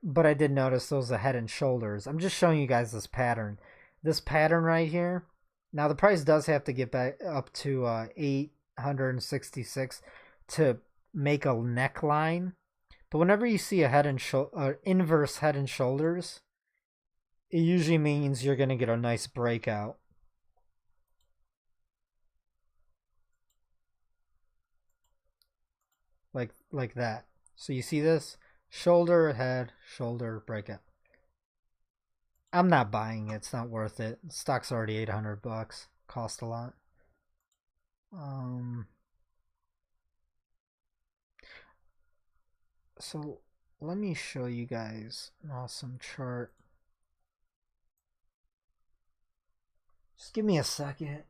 but I did notice those are head and shoulders. I'm just showing you guys this pattern. This pattern right here. Now, the price does have to get back up to 866 to make a neckline. But whenever you see a head and inverse head and shoulders, it usually means you're going to get a nice breakout. Like that. So you see this? Shoulder, head, shoulder, breakout. I'm not buying it. It's not worth it. The stock's already $800. Cost a lot. So let me show you guys an awesome chart. Just give me a second.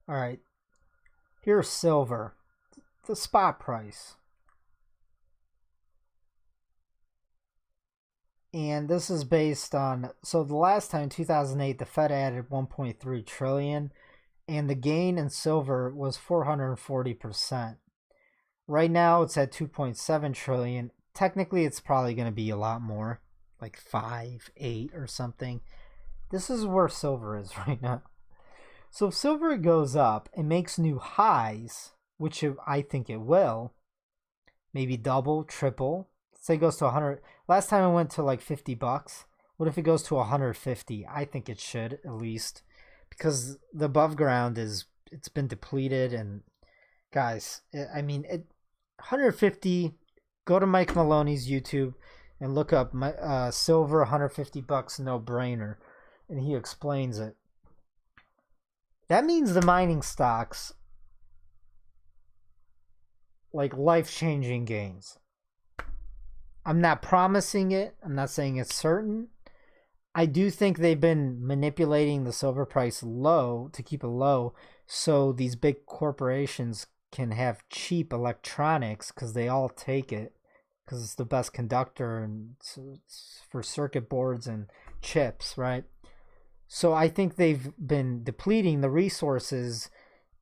All right, here's silver, the spot price. And this is based on, so the last time, 2008, the Fed added 1.3 trillion and the gain in silver was 440%. Right now it's at 2.7 trillion. Technically it's probably going to be a lot more, like 5, 8 or something. This is where silver is right now. So if silver goes up and makes new highs, which I think it will, maybe double, triple, say it goes to 100. Last time it went to like $50. What if it goes to 150? I think it should, at least, because the above ground it's been depleted. And guys, I mean, 150. Go to Mike Maloney's YouTube and look up silver $150, no brainer, and he explains it. That means the mining stocks, like, life-changing gains. I'm not promising it. I'm not saying it's certain. I do think they've been manipulating the silver price low to keep it low so these big corporations can have cheap electronics because they all take it because it's the best conductor and it's for circuit boards and chips, right? So I think they've been depleting the resources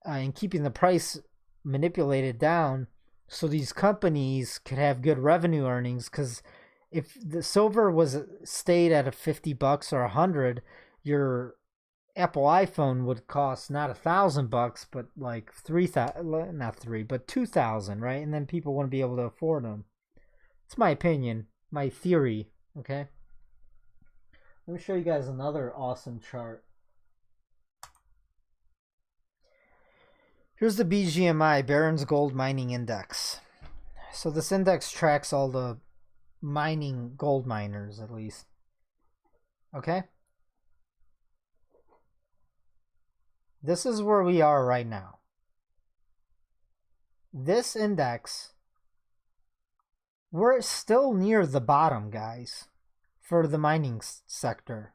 and keeping the price manipulated down so these companies could have good revenue earnings. Because if the silver stayed at a $50 or $100, your Apple iPhone would cost not $1,000, but like 3,000, not 3, but 2,000, right? And then people wouldn't be able to afford them. It's my opinion, my theory. Okay. Let me show you guys another awesome chart. Here's the BGMI, Barron's Gold Mining Index. So this index tracks all the gold miners, at least. Okay? This is where we are right now. This index, we're still near the bottom, guys, for the mining sector.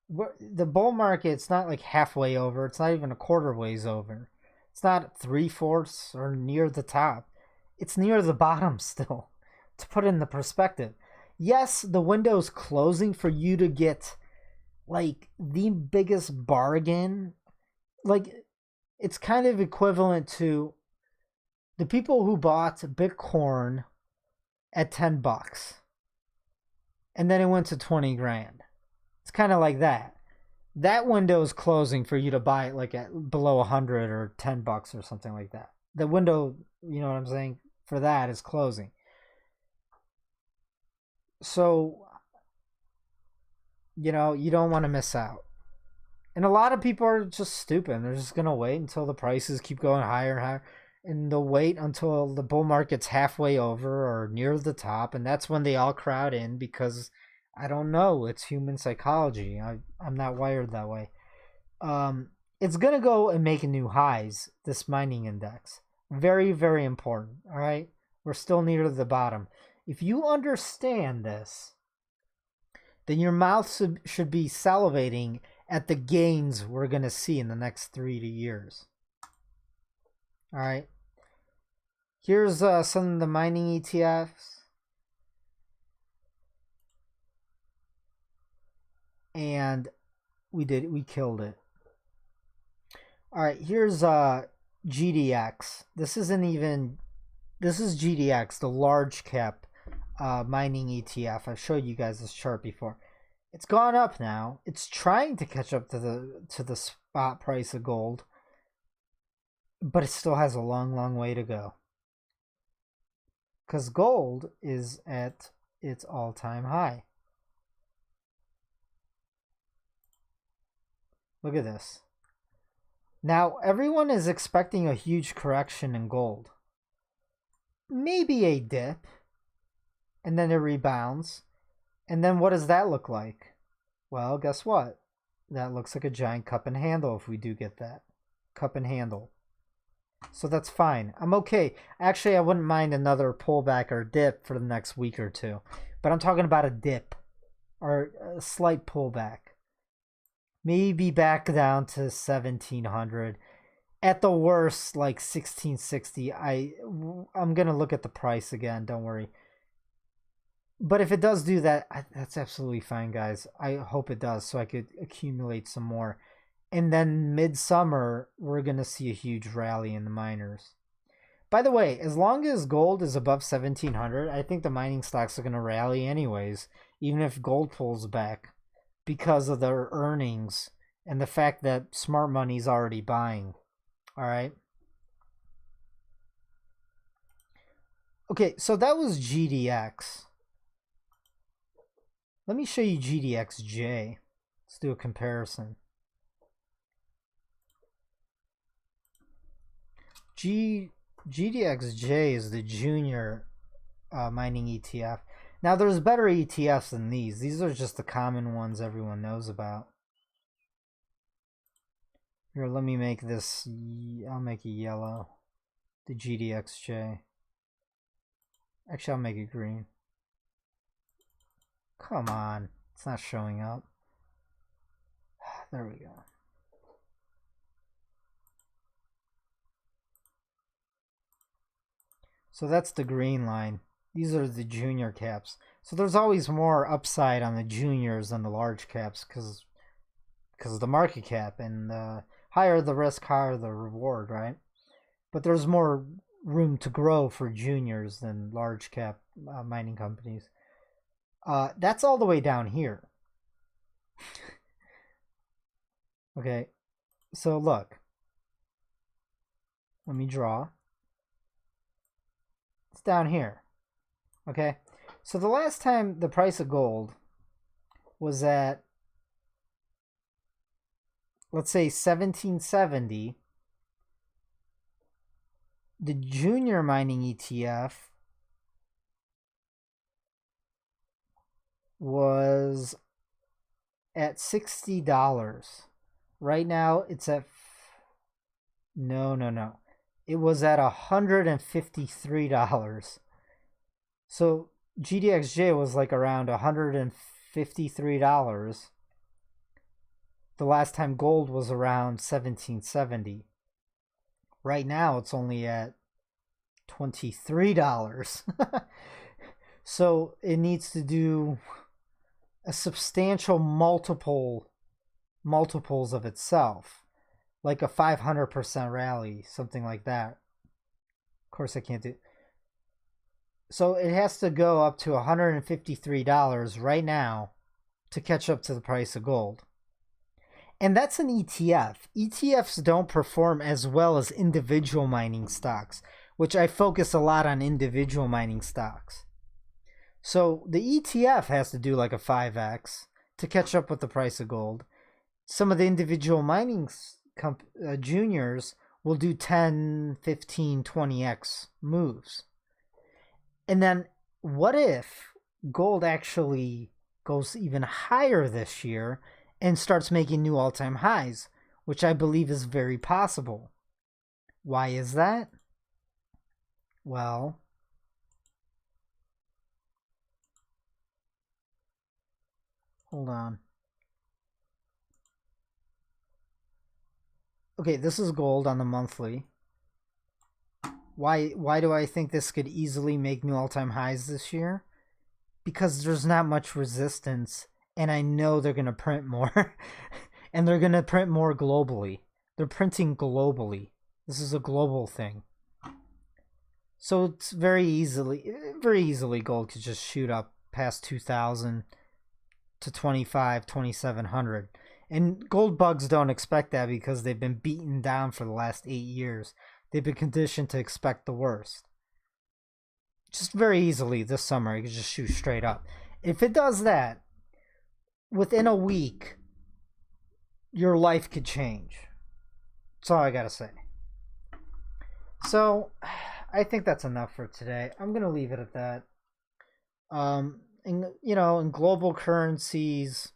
The bull market, it's not like halfway over. It's not even a quarter ways over. It's not 3/4 or near the top. It's near the bottom still, to put it in the perspective. Yes, the window's closing for you to get like the biggest bargain. Like, it's kind of equivalent to the people who bought Bitcoin at $10 and then it went to 20 grand. It's kind of like that. That window is closing for you to buy it like at below 100 or $10 or something like that. The window, you know what I'm saying, for that is closing. So, you know, you don't want to miss out. And a lot of people are just stupid. They're just going to wait until the prices keep going higher and higher. And they'll wait until the bull market's halfway over or near the top. And that's when they all crowd in because, I don't know, it's human psychology. I'm not wired that way. It's going to go and make new highs, this mining index. Very, very important, all right? We're still near the bottom. If you understand this, then your mouth should be salivating at the gains we're going to see in the next 3 years. All right. Here's some of the mining ETFs. And we killed it. All right, here's GDX. This is GDX, the large cap mining ETF. I've showed you guys this chart before. It's gone up now. It's trying to catch up to the spot price of gold, but it still has a long, long way to go. Because gold is at its all-time high. Look at this. Now, everyone is expecting a huge correction in gold. Maybe a dip. and then it rebounds. And then what does that look like? Well, guess what? That looks like a giant cup and handle if we do get that. Cup and handle. So that's fine. I'm okay. Actually, I wouldn't mind another pullback or dip for the next week or two. But I'm talking about a dip or a slight pullback. Maybe back down to 1700. At the worst, like 1660. I'm going to look at the price again. Don't worry. But if it does do that, that's absolutely fine, guys. I hope it does so I could accumulate some more. And then midsummer, we're going to see a huge rally in the miners. By the way, as long as gold is above 1700, I think the mining stocks are going to rally anyways, even if gold pulls back because of their earnings and the fact that smart money's already buying. All right. Okay, so that was GDX. Let me show you GDXJ. Let's do a comparison. GDXJ is the junior mining ETF. Now, there's better ETFs than these. These are just the common ones everyone knows about. Here, let me make this, I'll make it yellow. The GDXJ. Actually, I'll make it green. Come on, it's not showing up. There we go. So that's the green line. These are the junior caps. So there's always more upside on the juniors than the large caps because of the market cap, and higher the risk, higher the reward, right? But there's more room to grow for juniors than large cap mining companies. That's all the way down here. Okay, so look. Let me draw. It's down here. Okay, so the last time the price of gold was at, let's say, 1770, the junior mining ETF was at $60. Right now it's at no. It was at $153. So GDXJ was like around $153 the last time gold was around 1770. Right now it's only at $23. So it needs to do a substantial multiples of itself, like a 500% rally, something like that. Of course I can't do. So it has to go up to $153 right now to catch up to the price of gold. And that's an ETF. ETFs don't perform as well as individual mining stocks, which I focus a lot on individual mining stocks. So the ETF has to do like a 5x to catch up with the price of gold. Some of the individual mining juniors will do 10, 15, 20x moves. And then what if gold actually goes even higher this year and starts making new all-time highs, which I believe is very possible? Why is that? Well, hold on. Okay, this is gold on the monthly. Why do I think this could easily make new all-time highs this year? Because there's not much resistance, and I know they're going to print more. And they're going to print more globally. They're printing globally. This is a global thing. So it's very easily gold could just shoot up past 2,000 to 2,700. And gold bugs don't expect that because they've been beaten down for the last 8 years. They've been conditioned to expect the worst. Just very easily this summer, it could just shoot straight up. If it does that, within a week, your life could change. That's all I gotta say. So, I think that's enough for today. I'm gonna leave it at that. In global currencies,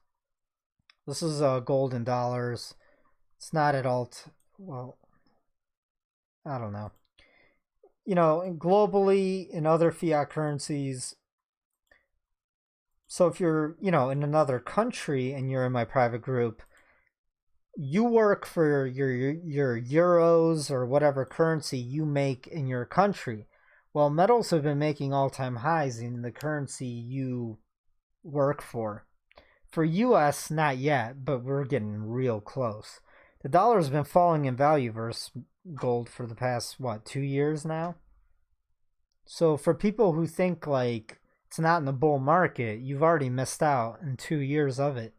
this is gold and dollars. It's not at all. Well, I don't know. Globally in other fiat currencies. So if you're, in another country and you're in my private group, you work for your euros or whatever currency you make in your country. Well, metals have been making all-time highs in the currency you work for. For US, not yet, but we're getting real close. The dollar's been falling in value versus gold for the past, 2 years now? So for people who think like it's not in the bull market, you've already missed out in 2 years of it.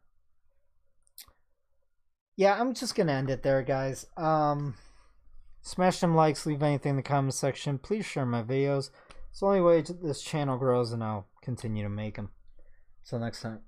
Yeah, I'm just going to end it there, guys. Smash them likes, leave anything in the comment section. Please share my videos. It's the only way this channel grows, and I'll continue to make them. Till next time.